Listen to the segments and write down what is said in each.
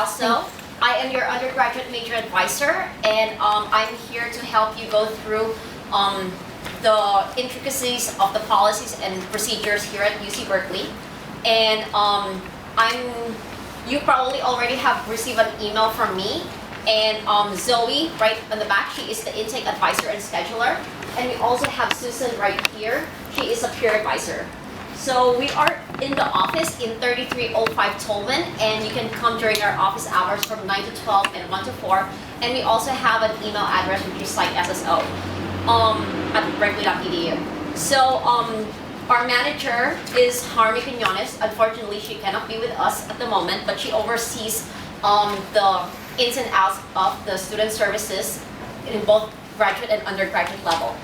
CalSo. I am your undergraduate major advisor, and I'm here to help you go through the intricacies of the policies and procedures here at UC Berkeley. And you probably already have received an email from me, and Zoe, right on the back, she is the intake advisor and scheduler. And we also have Susan right here. She is a peer advisor. So we are in the office in 3305 Tolman, and you can come during our office hours from 9 to 12 and 1 to 4. And we also have an email address, which is SiteSSO at berkeley.edu. So our manager is Harmy Quinones. Unfortunately, she cannot be with us at the moment, but she oversees the ins and outs of the student services in both graduate and undergraduate level.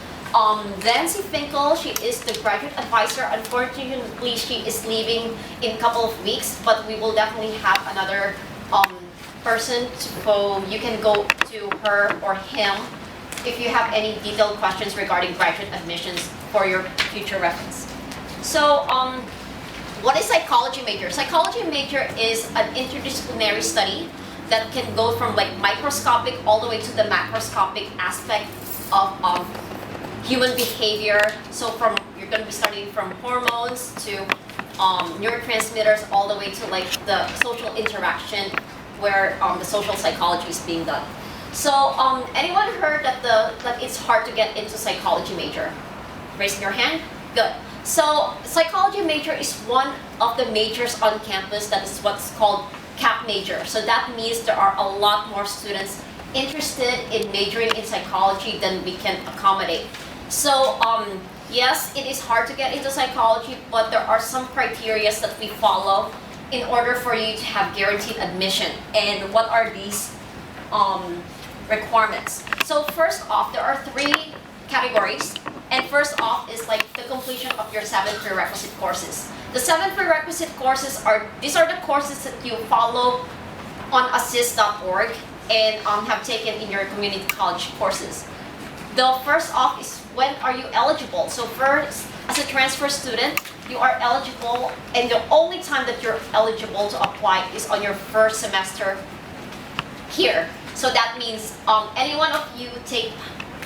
Nancy Finkel, she is the graduate advisor. Unfortunately, she is leaving in a couple of weeks, but we will definitely have another person so you can go to her or him if you have any detailed questions regarding graduate admissions for your future reference. So, what is psychology major? Psychology major is an interdisciplinary study that can go from like microscopic all the way to the macroscopic aspect of human behavior. So you're going to be studying from hormones to neurotransmitters all the way to like the social interaction where the social psychology is being done. So anyone heard that it's hard to get into psychology major? Raising your hand? Good. So psychology major is one of the majors on campus that is what's called CAP major. So that means there are a lot more students interested in majoring in psychology than we can accommodate. So yes, it is hard to get into psychology, but there are some criteria that we follow in order for you to have guaranteed admission. And what are these requirements? So first off, there are 3 categories. And first off is like the completion of your 7 prerequisite courses. The 7 prerequisite courses these are the courses that you follow on assist.org and have taken in your community college courses. The first off is when are you eligible? So first, as a transfer student, you are eligible, and the only time that you're eligible to apply is on your first semester here. So that means any one of you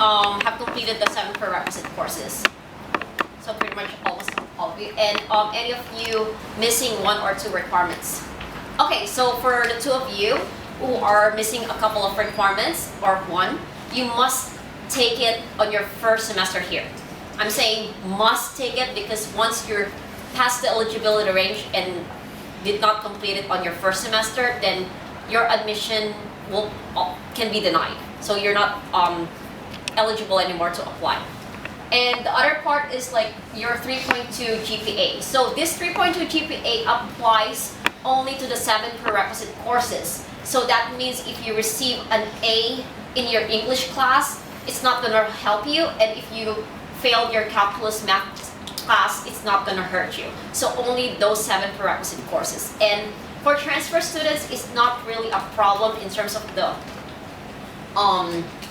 have completed the 7 prerequisite courses. So pretty much almost all of you, and any of you missing 1 or 2 requirements. Okay, so for the 2 of you who are missing a couple of requirements or 1, you must take it on your first semester here. I'm saying must take it because once you're past the eligibility range and did not complete it on your first semester, then your admission can be denied. So you're not eligible anymore to apply. And the other part is like your 3.2 GPA. So this 3.2 GPA applies only to the 7 prerequisite courses. So that means if you receive an A in your English class, it's not going to help you. And if you failed your calculus math class, it's not going to hurt you. So only those 7 prerequisite courses. And for transfer students, it's not really a problem in terms of the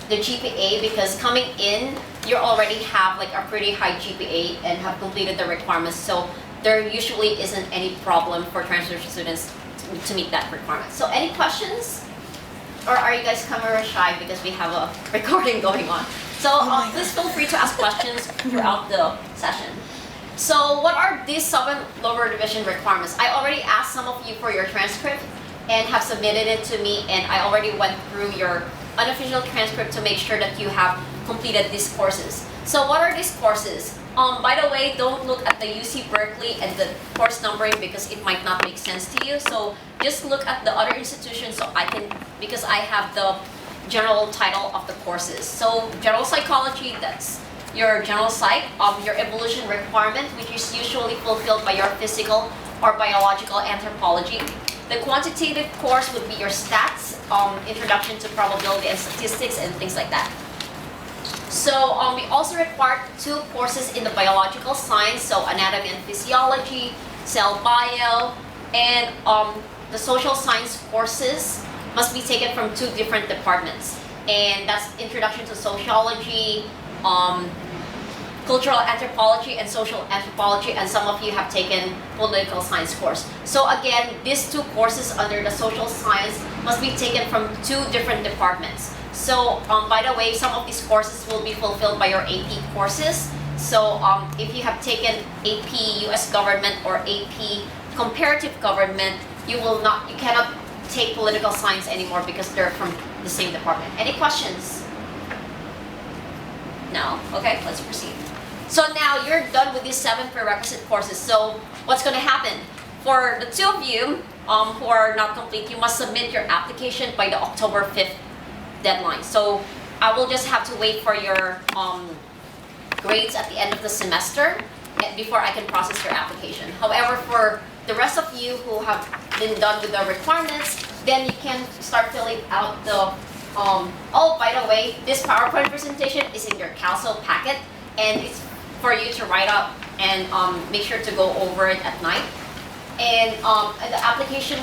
GPA, because coming in, you already have like a pretty high GPA and have completed the requirements. So there usually isn't any problem for transfer students to meet that requirement. So any questions? Or are you guys camera shy because we have a recording going on? So please feel free to ask questions throughout the session. So what are these 7 lower division requirements? I already asked some of you for your transcript and have submitted it to me, and I already went through your unofficial transcript to make sure that you have completed these courses. So what are these courses? By the way, don't look at the UC Berkeley and the course numbering because it might not make sense to you. So just look at the other institutions because I have the general title of the courses. So general psychology, that's your general psych, your evolution requirement, which is usually fulfilled by your physical or biological anthropology. The quantitative course would be your stats, introduction to probability and statistics and things like that. So we also require 2 courses in the biological science, so anatomy and physiology, cell bio, and the social science courses must be taken from 2 different departments. And that's introduction to sociology, cultural anthropology and social anthropology, and some of you have taken political science course. So again, these two courses under the social science must be taken from two different departments. So by the way, some of these courses will be fulfilled by your AP courses. So if you have taken AP US government or AP comparative government, you cannot take political science anymore because they're from the same department. Any questions? No? Okay, let's proceed. So now you're done with these 7 prerequisite courses. So what's going to happen? For the 2 of you who are not complete, you must submit your application by the October 5th deadline. So I will just have to wait for your grades at the end of the semester before I can process your application. However, for the rest of you who have been done with the requirements, then you can start filling out the oh, by the way, this PowerPoint presentation is in your CalSo packet, and it's for you to write up and make sure to go over it at night. And the application,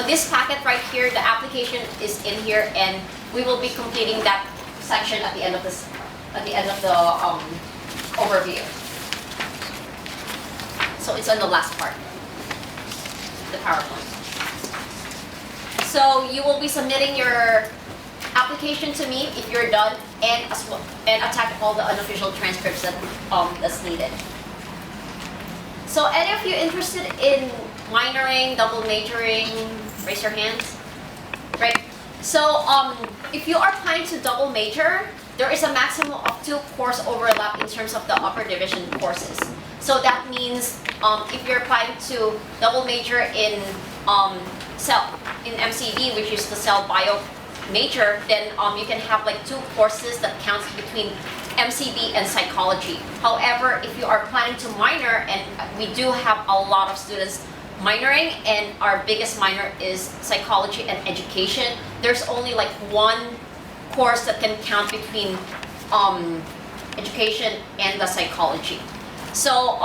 this packet right here, the application is in here, and we will be completing that section at the end of this, at the end of the overview. So it's on the last part, the PowerPoint. So you will be submitting your application to me if you're done, and as well, and attach all the unofficial transcripts that that's needed. So any of you interested in minoring, double majoring, raise your hands. Right. So if you are planning to double major, there is a maximum of 2 course overlap in terms of the upper division courses. So that means if you're planning to double major in MCB, which is the cell bio major, then you can have like 2 courses that counts between MCB and psychology. However, if you are planning to minor, and we do have a lot of students minoring, and our biggest minor is psychology and education, there's only like 1 course that can count between education and the psychology. So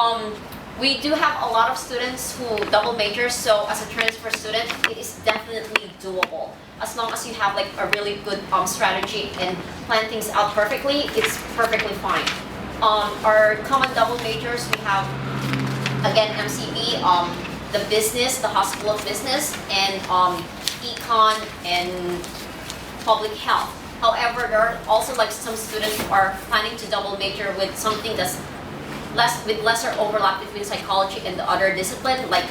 we do have a lot of students who double major, so as a transfer student, it is definitely doable. As long as you have like a really good strategy and plan things out perfectly, it's perfectly fine. Our common double majors, we have, again, MCB, the business, the Hospital of Business, and econ and public health. However, there are also like some students who are planning to double major with something that's with lesser overlap between psychology and the other discipline, like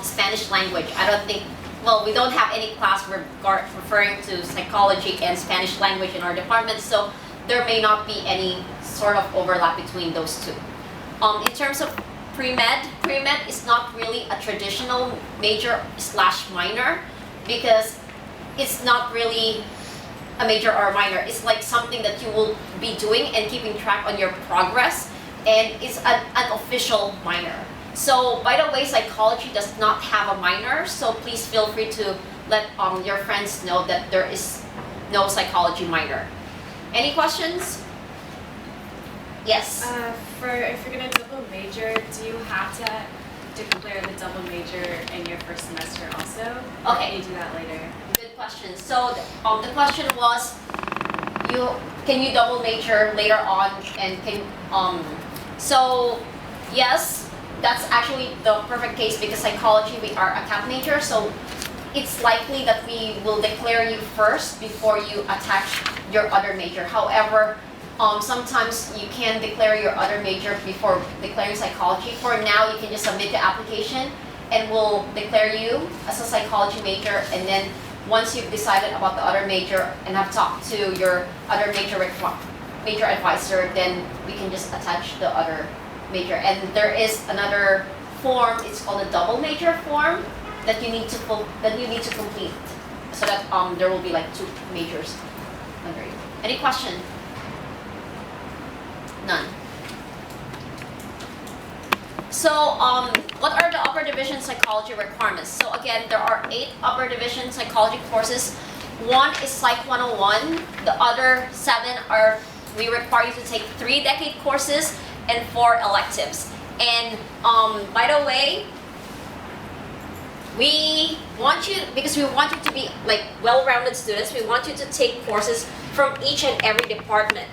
Spanish language. I don't think, well, we don't have any class referring to psychology and Spanish language in our department, so there may not be any sort of overlap between those 2. In terms of pre-med is not really a traditional major / minor, because it's not really a major or a minor. It's like something that you will be doing and keeping track on your progress, and it's an official minor. So by the way, psychology does not have a minor, so please feel free to let your friends know that there is no psychology minor. Any questions? Yes? If you're going to double major, do you have to declare the double major in your first semester also? Or Okay. can you do that later? Good question. So the question was, can you double major later on, and so yes, that's actually the perfect case, because psychology, we are a cap major, so it's likely that we will declare you first before you attach your other major. However, sometimes you can declare your other major before declaring psychology. For now, you can just submit the application, and we'll declare you as a psychology major, and then once you've decided about the other major and have talked to your other major advisor, then we can just attach the other major. And there is another form, it's called a double major form, that you need to complete, so that there will be like 2 majors under you. Any question? None. So what are the upper division psychology requirements? So again, there are 8 upper division psychology courses. 1 is Psych 101. The other 7 are, we require you to take 3 decade courses and 4 electives. And by the way, we want you, because we want you to be like well-rounded students, we want you to take courses from each and every department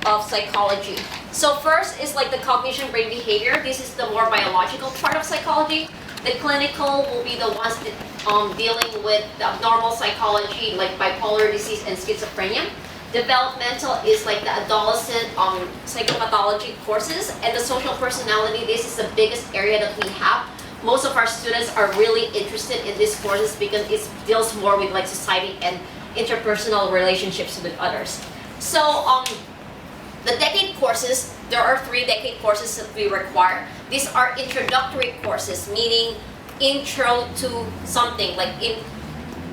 of psychology. So first is like the cognition, brain behavior. This is the more biological part of psychology. The clinical will be the ones that dealing with the abnormal psychology like bipolar disease and schizophrenia. Developmental is like the adolescent psychopathology courses, and the social personality, this is the biggest area that we have. Most of our students are really interested in these courses because it deals more with like society and interpersonal relationships with others. So the decade courses, there are 3 decade courses that we require. These are introductory courses, meaning intro to something. Like in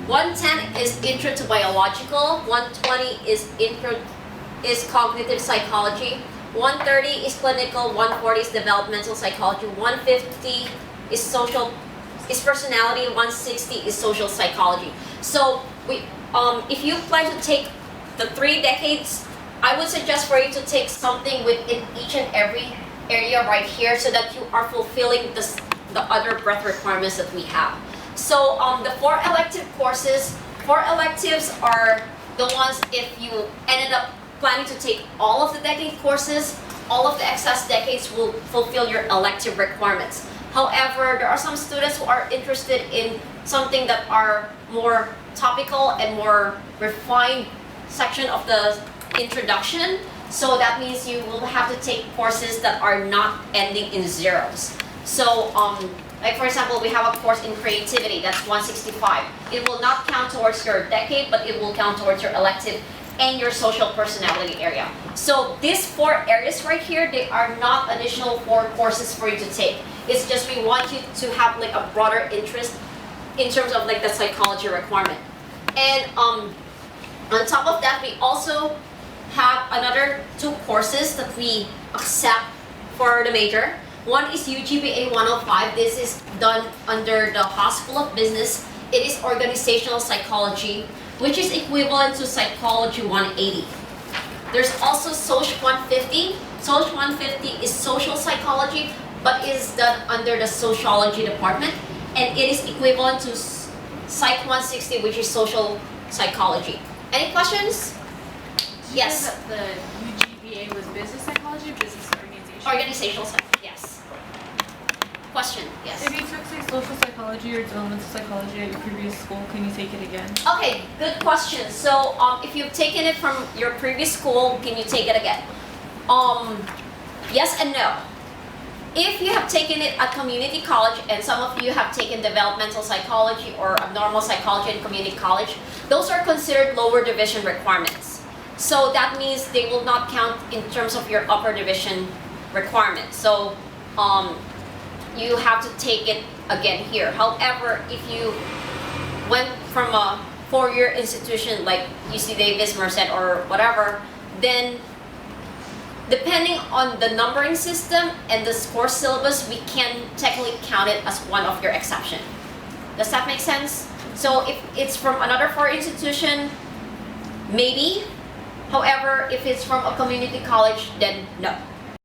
110 is intro to biological, 120 is cognitive psychology, 130 is clinical, 140 is developmental psychology, 150 is personality, 160 is social psychology. So we if you plan to take the 3 decades, I would suggest for you to take something within each and every area right here so that you are fulfilling the other breadth requirements that we have. So the 4 elective courses, 4 electives are the ones if you ended up planning to take all of the decade courses, all of the excess decades will fulfill your elective requirements. However, there are some students who are interested in something that are more topical and more refined section of the introduction. So that means you will have to take courses that are not ending in zeros. So like for example, we have a course in creativity, that's 165. It will not count towards your decade, but it will count towards your elective and your social personality area. So these 4 areas right here, they are not additional 4 courses for you to take. It's just we want you to have like a broader interest in terms of like the psychology requirement. And on top of that, we also have another 2 courses that we accept for the major. One is UGPA 105. This is done under the Haas School of Business. It is organizational psychology, which is equivalent to psychology 180. There's also Soc 150. Soc 150 is social psychology, but is done under the sociology department, and it is equivalent to Psych 160, which is social psychology. Any questions? Yes. That the UGPA was business psychology, business organization. Organizational psychology. Yes. Question. Yes. If you took, say, social psychology or developmental psychology at your previous school, can you take it again? Okay, good question. So, if you've taken it from your previous school, can you take it again? Yes and no. If you have taken it at community college, and some of you have taken developmental psychology or abnormal psychology in community college, those are considered lower division requirements. So that means they will not count in terms of your upper division requirements. So you have to take it again here. However, if you went from a 4-year institution like UC Davis, Merced, or whatever, then depending on the numbering system and the course syllabus, we can technically count it as one of your exception. Does that make sense? So if it's from another 4 institution, maybe. However, if it's from a community college, then no.